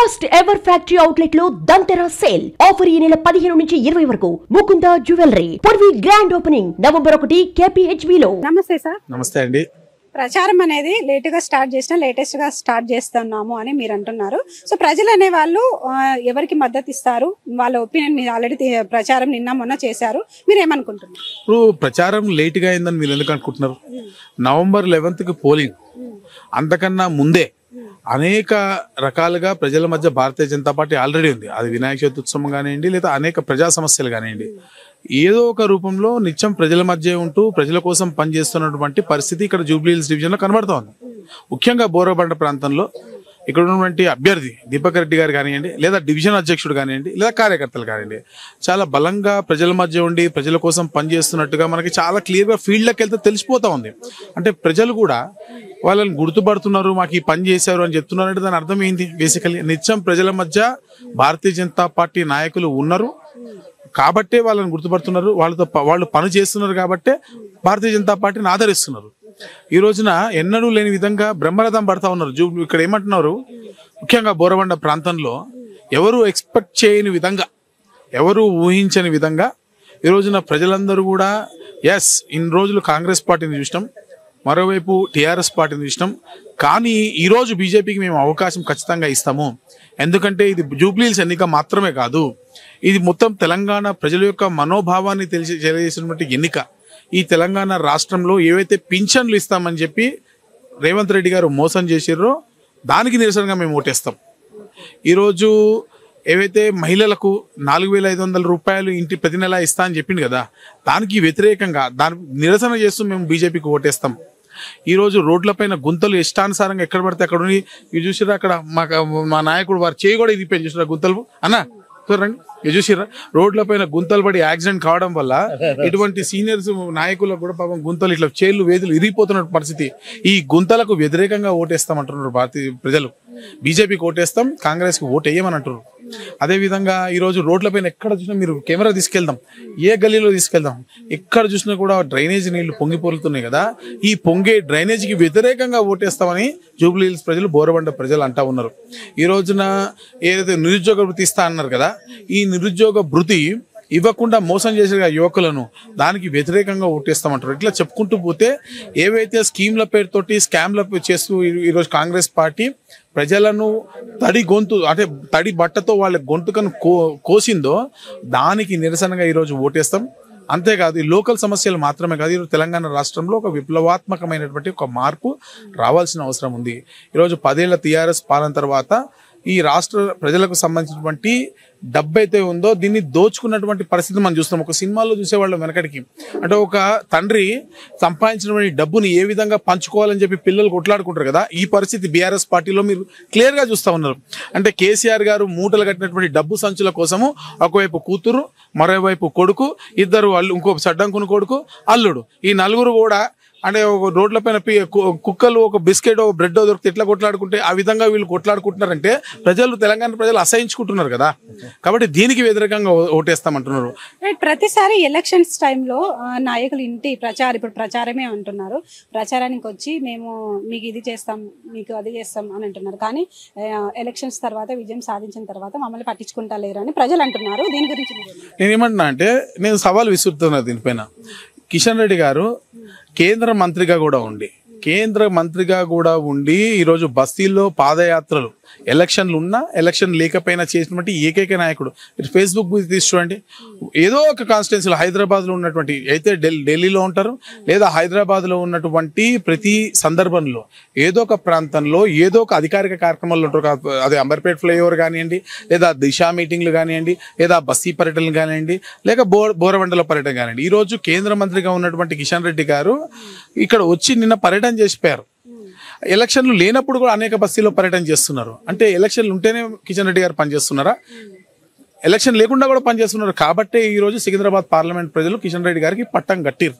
First ever factory outlet లో దంతెరా sale offer ఈ నెల 15 నుంచి 20 వరకు Mukunda jewellery Purvi grand opening November 1 KPHB లో. నమస్తే సార్. నమస్తే అండి. ప్రచారం అనేది లేటెస్ట్ గా స్టార్ట్ చేస్తున్నాము అని మీరు అంటున్నారు. సో ప్రజలు అనే వాళ్ళు ఎవరికి మద్దతు ఇస్తారు? వాళ్ళ ఒపీనియన్ మీరు ఆల్రెడీ ప్రచారం నిన్న మొన్న చేశారు, మీరు ఏమనుకుంటున్నారు? ఇప్పుడు ప్రచారం లేట్ గా అయిందని మీరు ఎందుకు అనుకుంటున్నారు? నవంబర్ 11కి పోలింగ్, అంతకన్నా ముందే అనేక రకాలుగా ప్రజల మధ్య భారతీయ జనతా పార్టీ ఆల్రెడీ ఉంది. అది వినాయక చవితి ఉత్సవం కానివ్వండి, లేదా అనేక ప్రజా సమస్యలు కానివ్వండి, ఏదో ఒక రూపంలో నిత్యం ప్రజల మధ్య ఉంటూ ప్రజల కోసం పనిచేస్తున్నటువంటి పరిస్థితి ఇక్కడ జూబ్లీ హిల్స్ డివిజన్ లో కనబడుతోంది. ముఖ్యంగా బోరబండ ప్రాంతంలో ఇక్కడ ఉన్నటువంటి అభ్యర్థి దీపక్ రెడ్డి గారు కానివ్వండి, లేదా డివిజన్ అధ్యక్షుడు కానివ్వండి, లేదా కార్యకర్తలు కానివ్వండి, చాలా బలంగా ప్రజల మధ్య ఉండి ప్రజల కోసం పనిచేస్తున్నట్టుగా మనకి చాలా క్లియర్గా ఫీల్డ్లోకి వెళ్తే తెలిసిపోతా ఉంది. అంటే ప్రజలు కూడా వాళ్ళని గుర్తుపడుతున్నారు, మాకు ఈ పని చేశారు అని చెప్తున్నారు. అంటే దాని అర్థం ఏంటి? బేసికలీ నిత్యం ప్రజల మధ్య భారతీయ జనతా పార్టీ నాయకులు ఉన్నారు కాబట్టే వాళ్ళని గుర్తుపడుతున్నారు, వాళ్ళు పని చేస్తున్నారు కాబట్టే భారతీయ జనతా పార్టీని ఆదరిస్తున్నారు. ఈ రోజున ఎన్నడూ లేని విధంగా బ్రహ్మరథం పడతా ఉన్నారు. ఇక్కడ ఏమంటున్నారు, ముఖ్యంగా బోరబండ ప్రాంతంలో ఎవరు ఎక్స్పెక్ట్ చేయని విధంగా, ఎవరు ఊహించని విధంగా ఈ రోజున ప్రజలందరూ కూడా ఎస్ ఇన్ని రోజులు కాంగ్రెస్ పార్టీని చూసినాం, మరోవైపు టీఆర్ఎస్ పార్టీని చూసినాం, కానీ ఈరోజు బీజేపీకి మేము అవకాశం ఖచ్చితంగా ఇస్తాము. ఎందుకంటే ఇది జూబ్లీ హిల్స్ ఎన్నిక మాత్రమే కాదు, ఇది మొత్తం తెలంగాణ ప్రజల యొక్క మనోభావాన్ని తెలియజేసినటువంటి ఎన్నిక. ఈ తెలంగాణ రాష్ట్రంలో ఏవైతే పింఛన్లు ఇస్తామని చెప్పి రేవంత్ రెడ్డి గారు మోసం చేసిర్రో దానికి నిరసనగా మేము ఓటేస్తాం. ఈరోజు ఏవైతే మహిళలకు 4,500 రూపాయలు ఇంటి ప్రతి నెల ఇస్తా అని చెప్పింది కదా, దానికి వ్యతిరేకంగా దాని నిరసన చేస్తూ మేము బీజేపీకి ఓటేస్తాం. ఈరోజు రోడ్లపైన గుంతలు ఇష్టానుసారంగా ఎక్కడ పడితే అక్కడ ఇవి చూసిరా, అక్కడ మా నాయకుడు వారు చేయి కూడా ఇది చూసిరా గుంతలు అన్నా చూడండి, ఇది చూసిరా రోడ్లపైన గుంతలు పడి యాక్సిడెంట్ కావడం వల్ల ఇటువంటి సీనియర్స్ నాయకులకు కూడా పాపం గుంతలు ఇట్లా చేళ్లు వేదులు ఇరిగిపోతున్న పరిస్థితి. ఈ గుంతలకు వ్యతిరేకంగా ఓటేస్తామంటున్నారు భారతీయ ప్రజలు. బీజేపీకి ఓటేస్తాం, కాంగ్రెస్కి ఓటు వేయమని అంటున్నారు. అదేవిధంగా ఈరోజు రోడ్లపైన ఎక్కడ చూసినా మీరు కెమెరా తీసుకెళ్దాం, ఏ గల్లీలో తీసుకెళ్దాం, ఎక్కడ చూసినా కూడా డ్రైనేజ్ నీళ్లు పొంగిపోతున్నాయి కదా. ఈ పొంగే డ్రైనేజీకి వ్యతిరేకంగా ఓటేస్తామని జూబ్లీ హిల్స్ ప్రజలు, బోరబండ ప్రజలు అంటా ఉన్నారు. ఈ రోజున ఏదైతే నిరుద్యోగ భృతి ఇస్తా అన్నారు కదా, ఈ నిరుద్యోగ భృతి ఇవ్వకుండా మోసం చేసే యువకులను దానికి వ్యతిరేకంగా ఓటేస్తామంటారు. ఇట్లా చెప్పుకుంటూ పోతే ఏవైతే స్కీమ్ల పేరుతోటి స్కామ్ల చేస్తూ ఈరోజు కాంగ్రెస్ పార్టీ ప్రజలను తడి బట్టతో వాళ్ళ గొంతుకను కోసిందో దానికి నిరసనగా ఈరోజు ఓటేస్తాం. అంతేకాదు, ఈ లోకల్ సమస్యలు మాత్రమే కాదు, ఈరోజు తెలంగాణ రాష్ట్రంలో ఒక విప్లవాత్మకమైనటువంటి ఒక మార్పు రావాల్సిన అవసరం ఉంది. ఈరోజు 10 ఏళ్ల టీఆర్ఎస్ పాలన తర్వాత ఈ రాష్ట్ర ప్రజలకు సంబంధించినటువంటి డబ్బు అయితే ఉందో దీన్ని దోచుకున్నటువంటి పరిస్థితి మనం చూస్తున్నాం. ఒక సినిమాలో చూసేవాళ్ళం వెనకడికి, అంటే ఒక తండ్రి సంపాదించినటువంటి డబ్బుని ఏ విధంగా పంచుకోవాలని చెప్పి పిల్లలు కొట్లాడుకుంటారు కదా, ఈ పరిస్థితి బీఆర్ఎస్ పార్టీలో మీరు క్లియర్గా చూస్తూ ఉన్నారు. అంటే కేసీఆర్ గారు మూటలు కట్టినటువంటి డబ్బు సంచుల కోసము ఒకవైపు కూతురు, మరోవైపు కొడుకు, ఇద్దరు ఇంకో సడ్డంకుని కొడుకు, అల్లుడు, ఈ నలుగురు కూడా అంటే ఒక రోడ్ల పైన కుక్కలు ఒక బిస్కెట్ ఒక బ్రెడ్ దొరికితే ఎట్లా కొట్లాడుకుంటే ఆ విధంగా వీళ్ళు కొట్లాడుకుంటున్నారంటే తెలంగాణ ప్రజలు అసహించుకుంటున్నారు కదా. కాబట్టి దీనికి వ్యతిరేకంగా ఓటేస్తామంటున్నారు. ప్రతిసారి ఎలక్షన్స్ టైంలో నాయకులు ఇప్పుడు ప్రచారమే అంటున్నారు, ప్రచారానికి వచ్చి మేము మీకు ఇది చేస్తాం, మీకు అది చేస్తాం అని అంటున్నారు. కానీ ఎలక్షన్స్ తర్వాత విజయం సాధించిన తర్వాత మమ్మల్ని పట్టించుకుంటా లేరు అని ప్రజలు అంటున్నారు. దీని గురించి నేనేమంటున్నా అంటే, నేను సవాల్ విసురుతున్నా దీనిపైన. కిషన్ రెడ్డి గారు కేంద్ర మంత్రిగా కూడా ఉండి ఈరోజు బస్తీల్లో పాదయాత్రలు, ఎలక్షన్లు ఉన్నా ఎలక్షన్ లేకపోయినా చేసినటువంటి ఏకైక నాయకుడు. ఫేస్బుక్ తీసి చూడండి, ఏదో ఒక కాన్స్టిట్యున్సీలో హైదరాబాద్లో ఉన్నటువంటి అయితే ఢిల్లీలో ఉంటారు, లేదా హైదరాబాద్లో ఉన్నటువంటి ప్రతి సందర్భంలో ఏదో ఒక ప్రాంతంలో ఏదో ఒక అధికారిక కార్యక్రమాలు ఉంటారు. అదే అంబర్పేట్ ఫ్లైఓవర్ కానివ్వండి, లేదా దిశా మీటింగ్లు కానివ్వండి, లేదా బస్తీ పర్యటనలు కానివ్వండి, లేక బోరబండల పర్యటన కానివ్వండి. ఈరోజు కేంద్ర మంత్రిగా ఉన్నటువంటి కిషన్ రెడ్డి గారు ఇక్కడ వచ్చి నిన్న పర్యటన చేసిపోయారు. ఎలక్షన్లు లేనప్పుడు కూడా అనేక బస్తీలో పర్యటన చేస్తున్నారు. అంటే ఎలక్షన్లు ఉంటేనే కిషన్ రెడ్డి గారు పనిచేస్తున్నారా? ఎలక్షన్ లేకుండా కూడా పనిచేస్తున్నారు. కాబట్టే ఈరోజు సికింద్రాబాద్ పార్లమెంట్ ప్రజలు కిషన్ రెడ్డి గారికి పట్టం కట్టిరు.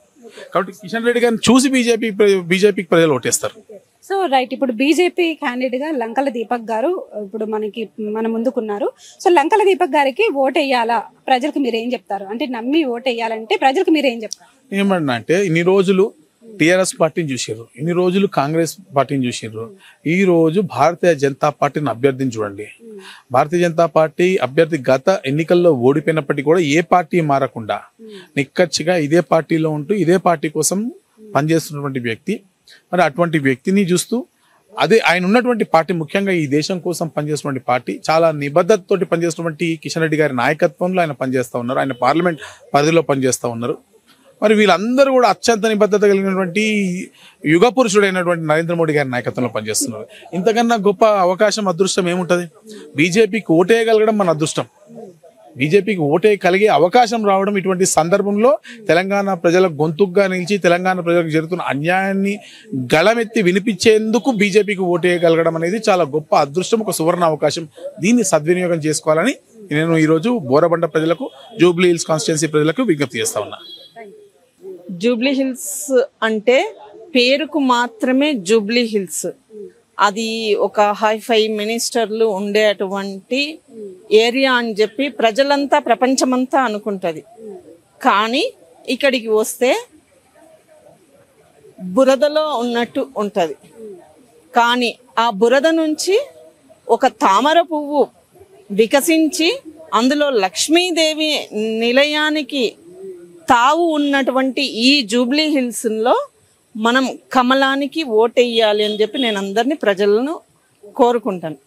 కాబట్టి కిషన్ రెడ్డి గారిని చూసి బీజేపీకి ప్రజలు ఓటేస్తారు. సో రైట్, ఇప్పుడు బీజేపీ క్యాండిడేట్ గా లంకల దీపక్ గారు ఇప్పుడు మన ముందుకున్నారు. సో లంకల దీపక్ గారికి ఓటు వేయాలా, ప్రజలకు మీరు ఏం చెప్తారు? అంటే నమ్మి ఓటు వేయాలంటే ప్రజలకు మీరు ఏం చెప్తారు? ఏమన్నా అంటే, ఇన్ని రోజులు టిఆర్ఎస్ పార్టీని చూసారు, ఇన్ని రోజులు కాంగ్రెస్ పార్టీని చూసారు. ఈ రోజు భారతీయ జనతా పార్టీని అభ్యర్థిని చూడండి. భారతీయ జనతా పార్టీ అభ్యర్థి గత ఎన్నికల్లో ఓడిపోయినప్పటికీ కూడా ఏ పార్టీ మారకుండా నిక్కచ్చిగా ఇదే పార్టీలో ఉంటూ ఇదే పార్టీ కోసం పనిచేస్తున్నటువంటి వ్యక్తి. మరి అటువంటి వ్యక్తిని చూస్తూ అదే ఆయన ఉన్నటువంటి పార్టీ, ముఖ్యంగా ఈ దేశం కోసం పనిచేస్తున్నటువంటి పార్టీ, చాలా నిబద్ధతతోటి పనిచేస్తున్నటువంటి కిషన్ రెడ్డి గారి నాయకత్వంలో ఆయన పనిచేస్తూ ఉన్నారు. ఆయన పార్లమెంట్ పరిధిలో పనిచేస్తూ ఉన్నారు. మరి వీళ్ళందరూ కూడా అత్యంత నిబద్ధత కలిగినటువంటి యుగ పురుషుడైనటువంటి నరేంద్ర మోడీ గారి నాయకత్వంలో పనిచేస్తున్నారు. ఇంతకన్నా గొప్ప అవకాశం, అదృష్టం ఏముంటుంది? బీజేపీకి ఓటేయగలగడం మన అదృష్టం. బీజేపీకి ఓటే కలిగే అవకాశం రావడం, ఇటువంటి సందర్భంలో తెలంగాణ ప్రజల గొంతుగ్గా నిలిచి తెలంగాణ ప్రజలకు జరుగుతున్న అన్యాయాన్ని గళమెత్తి వినిపించేందుకు బీజేపీకి ఓటేయగలగడం అనేది చాలా గొప్ప అదృష్టం, ఒక సువర్ణ అవకాశం. దీన్ని సద్వినియోగం చేసుకోవాలని నేను ఈరోజు బోరబండ ప్రజలకు, జూబ్లీ హిల్స్ కాన్స్టిట్యున్సీ ప్రజలకు విజ్ఞప్తి చేస్తా ఉన్నా. జూబ్లీ హిల్స్ అంటే పేరుకు మాత్రమే జూబ్లీ హిల్స్, అది ఒక హైఫై మినిస్టర్లు ఉండేటువంటి ఏరియా అని చెప్పి ప్రజలంతా, ప్రపంచమంతా అనుకుంటుంది. కానీ ఇక్కడికి వస్తే బురదలో ఉన్నట్టు ఉంటుంది. కానీ ఆ బురద నుంచి ఒక తామర పువ్వు వికసించి అందులో లక్ష్మీదేవి నిలయానికి తావు ఉన్నటువంటి ఈ జూబ్లీ హిల్స్లో మనం కమలానికి ఓటెయ్యాలి అని చెప్పి నేను అందరినీ, ప్రజలను కోరుకుంటాను.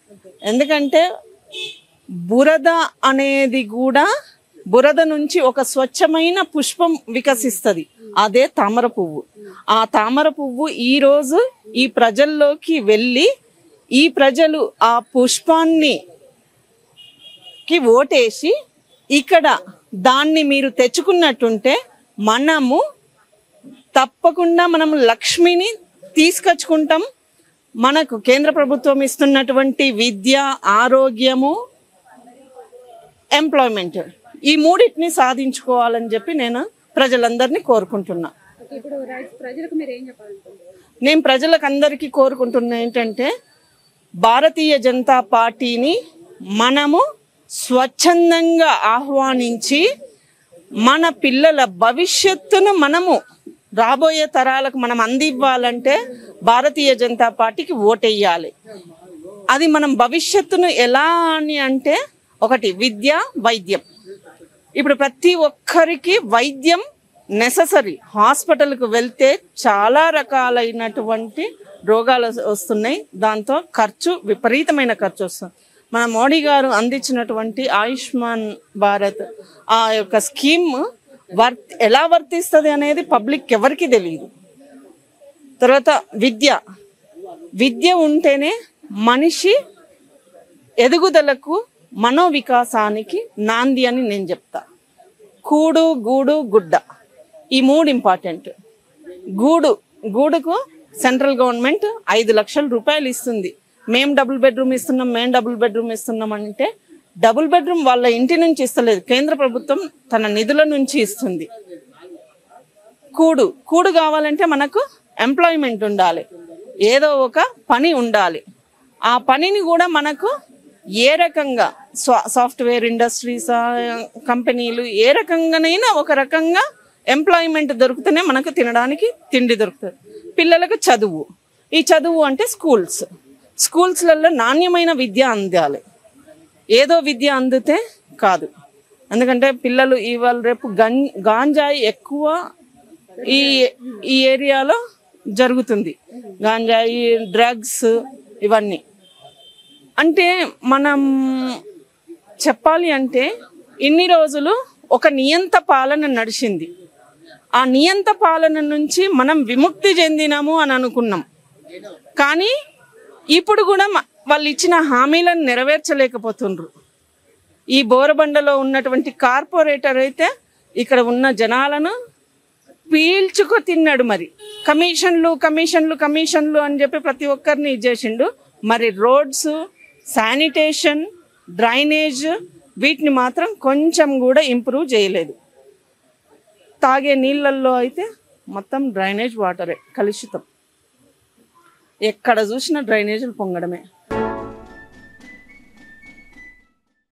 ఎందుకంటే బురద అనేది కూడా, బురద నుంచి ఒక స్వచ్ఛమైన పుష్పం వికసిస్తుంది, అదే తామర పువ్వు. ఆ తామర పువ్వు ఈరోజు ఈ ప్రజల్లోకి వెళ్ళి ఈ ప్రజలు ఆ పుష్పాన్ని ఓటేసి ఇక్కడ దాన్ని మీరు తెచ్చుకున్నట్టుంటే మనము తప్పకుండా మనము లక్ష్మిని తీసుకొచ్చుకుంటాం. మనకు కేంద్ర ప్రభుత్వం ఇస్తున్నటువంటి విద్య, ఆరోగ్యము, ఎంప్లాయ్మెంట్, ఈ మూడింటిని సాధించుకోవాలని చెప్పి నేను ప్రజలందరినీ కోరుకుంటున్నా. నేను ప్రజలకు అందరికీ కోరుకుంటున్నా ఏంటంటే, భారతీయ జనతా పార్టీని మనము స్వచ్ఛందంగా ఆహ్వానించి మన పిల్లల భవిష్యత్తును మనము రాబోయే తరాలకు మనం అందివ్వాలంటే భారతీయ జనతా పార్టీకి ఓటెయ్యాలి. అది మనం భవిష్యత్తును ఎలా అని అంటే, ఒకటి విద్య, వైద్యం. ఇప్పుడు ప్రతి ఒక్కరికి వైద్యం నెససరీ. హాస్పిటల్కు వెళ్తే చాలా రకాలైనటువంటి రోగాలు వస్తున్నాయి, దాంతో ఖర్చు, విపరీతమైన ఖర్చు వస్తుంది. మన మోడీ గారు అందించినటువంటి ఆయుష్మాన్ భారత్ ఆ యొక్క స్కీమ్ ఎలా వర్తిస్తుంది అనేది పబ్లిక్ ఎవరికి తెలియదు. తర్వాత విద్య ఉంటేనే మనిషి ఎదుగుదలకు, మనోవికాసానికి నాంది అని నేను చెప్తా. కూడు, గూడు, గుడ్డ, ఈ మూడు ఇంపార్టెంట్. గూడుకు సెంట్రల్ గవర్నమెంట్ 5 లక్షల రూపాయలు ఇస్తుంది. మేము డబుల్ బెడ్రూమ్ ఇస్తున్నాం అంటే, డబుల్ బెడ్రూమ్ వాళ్ళ ఇంటి నుంచి ఇస్తలేదు, కేంద్ర ప్రభుత్వం తన నిధుల నుంచి ఇస్తుంది. కూడు కావాలంటే మనకు ఎంప్లాయ్మెంట్ ఉండాలి, ఏదో ఒక పని ఉండాలి. ఆ పనిని కూడా మనకు ఏ రకంగా సాఫ్ట్వేర్ ఇండస్ట్రీస్, కంపెనీలు, ఏ రకంగానైనా ఒక రకంగా ఎంప్లాయ్మెంట్ దొరికితేనే మనకు తినడానికి తిండి దొరుకుతుంది. పిల్లలకు చదువు, ఈ చదువు అంటే స్కూల్స్లలో నాణ్యమైన విద్య అందాలి, ఏదో విద్య అందితే కాదు. ఎందుకంటే పిల్లలు ఇవాళ రేపు గాంజాయి ఎక్కువ ఈ ఏరియాలో జరుగుతుంది. గాంజాయి, డ్రగ్స్, ఇవన్నీ. అంటే మనం చెప్పాలి అంటే ఇన్ని రోజులు ఒక నియంత పాలన నడిచింది. ఆ నియంత పాలన నుంచి మనం విముక్తి చెందినాము అని అనుకున్నాం. కానీ ఇప్పుడు కూడా వాళ్ళు ఇచ్చిన హామీలను నెరవేర్చలేకపోతుండ్రు. ఈ బోరబండలో ఉన్నటువంటి కార్పొరేటర్ అయితే ఇక్కడ ఉన్న జనాలను పీల్చుకు తిన్నాడు. మరి కమిషన్లు అని చెప్పి ప్రతి ఒక్కరిని ఇచ్చేసిండు. మరి రోడ్స్, శానిటేషన్, డ్రైనేజ్, వీటిని మాత్రం కొంచెం కూడా ఇంప్రూవ్ చేయలేదు. తాగే నీళ్ళల్లో అయితే మొత్తం డ్రైనేజ్ వాటరే, కలుషితం. ఎక్కడ చూసినా డ్రైనేజీలు పొంగడమే.